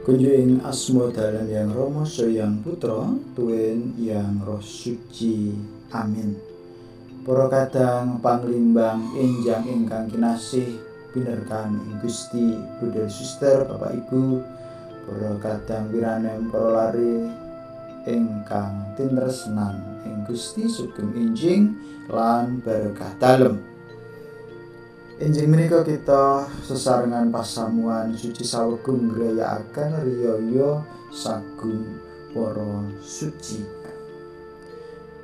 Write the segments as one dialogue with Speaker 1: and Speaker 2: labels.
Speaker 1: Kunjuing asma dalam yang Rama Soyang Putra tuwin yang Roh Suci. Amin. Para kadang panglimbang enjang ingkang kinasih binerkan ing Gusti, Brother Suster, Bapak Ibu, para kadang wiranem para lare ingkang tinresnan ing Gusti sugeng enjing lan berkah dalem. Enjing menika kita sesarengan pasamuan suci sawegum ngrayakaken riyaya sagung para suci.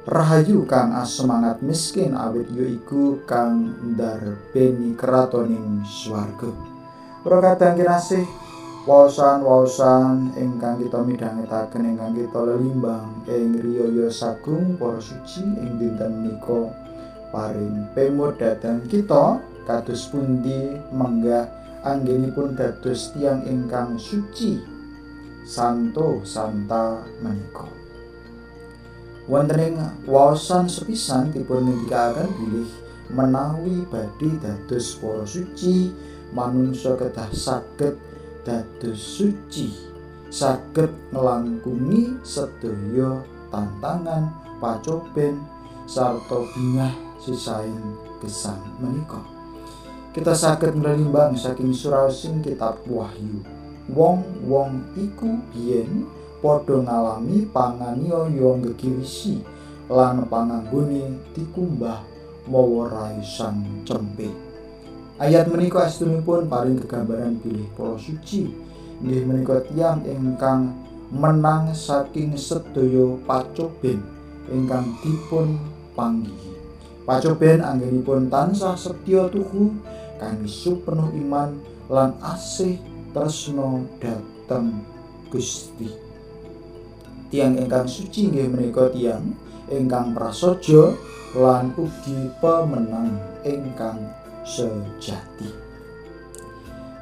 Speaker 1: Rahayu kang asemangat miskin awit yaiku kang ndarbeni kratoning swarga. Para kadang kinasih waosan-waosan ingkang kita midhangetaken ingkang kita lelimbang ing riyaya sagung para suci ing dinten menika paring pemut dhateng kita kados pundi menggah anggenipun dados tiyang ingkang suci santo santa menika. Wonten ing waosan sepisan dipun ngendikaken bilih menawi badhe dados para suci, manungsa kedah saged dados suci, saged nglangkungi sedaya tantangan, pacoben sarta bingah sisaing gesang menika. Kita saged nglelimbang saking suraosing kitab Wahyu. Wong-wong iku biyen padha ngalami panganiaya gegirisi lan panganggone dikumbah mawa rai sang cempe. Ayat menika astunipun paring gegambaran bilih para suci inggih menika tiyang ingkang menang saking sedaya pacoben ingkang dipun panggihi. Pacoben anggenipun tansah setya tuhu kanthi supenuh iman lan asih tresna dhateng Gusti. Tiyang ingkang suci inggih menika tiyang ingkang prasaja lan ugi pemenang ingkang sejati.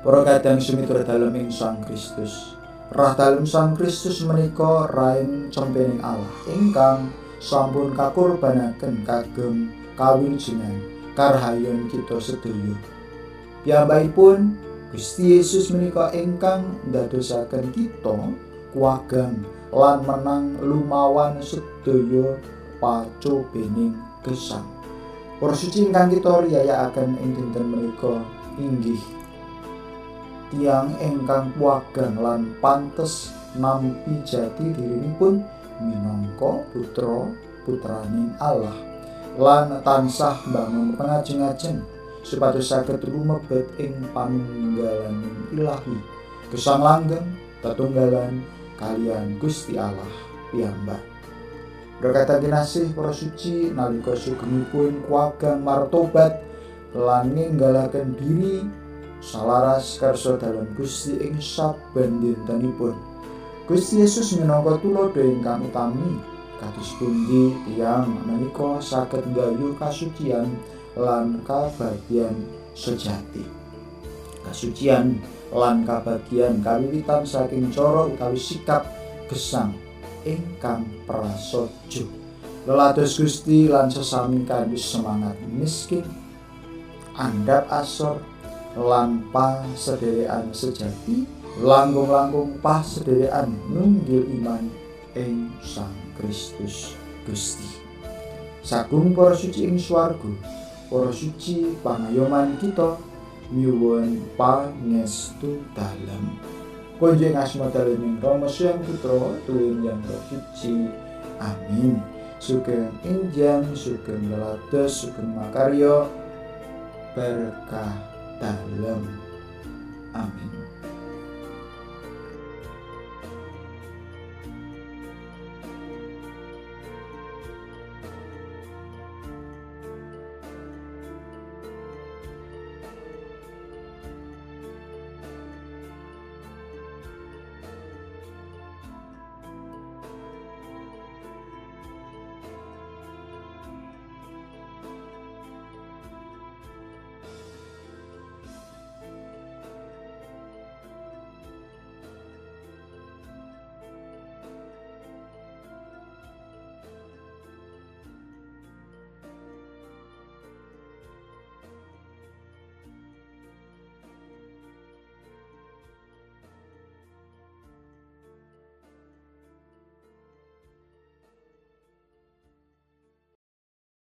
Speaker 1: Para kadang sumitra dalem ing Sang Kristus. Rah dalem Sang Kristus menika raing cempening Allah ingkang sampun kakurbanaken kagem kawilujengan karhayon kita sedaya. Piyambakipun Gusti Yesus menika ingkang ndadosaken kita kuwagang lan menang lumawan sedaya pacobening gesang. Para suci ingkang kita riyayakaken ing dinten menika inggih tiyang ingkang kuwagang lan pantes nampi jati dirinipun minangka putra putraning Allah lan tansah mbangun pangajeng-ajeng supados saged lumebet ing panunggalaning ilahi gesang langgeng tetunggalan kalian Gusti Allah piyambak. Berkata kinasih para suci nalika sugengipun kuwagang martobat lan ninggalaken diri salaras kersa dalem Gusti ing saben dintenipun. Gusti Yesus minangka tuladha ingkang utami kados pundi tiyang menika saged nggayuh kasucian lan kabagyan sejati. Kasucian lan kabagyan kawiwitan saking cara utawi sikap gesang ingkang prasaja. Lelados Gusti lan sesami kanthi semangat miskin, andhap asor lan pasederekan sejati, langkung-langkung pasederekan nunggil iman ing Sang Kristus Gusti. Sagung para suci ing swarga, para suci pangayoman kita nyuwun pangestu dalem kunjing asma dalem Rama Soyang Putra tuwin yang Roh Suci. Amin. Sugeng enjang, sugeng lelados, sugeng makarya berkah dalem. Amin.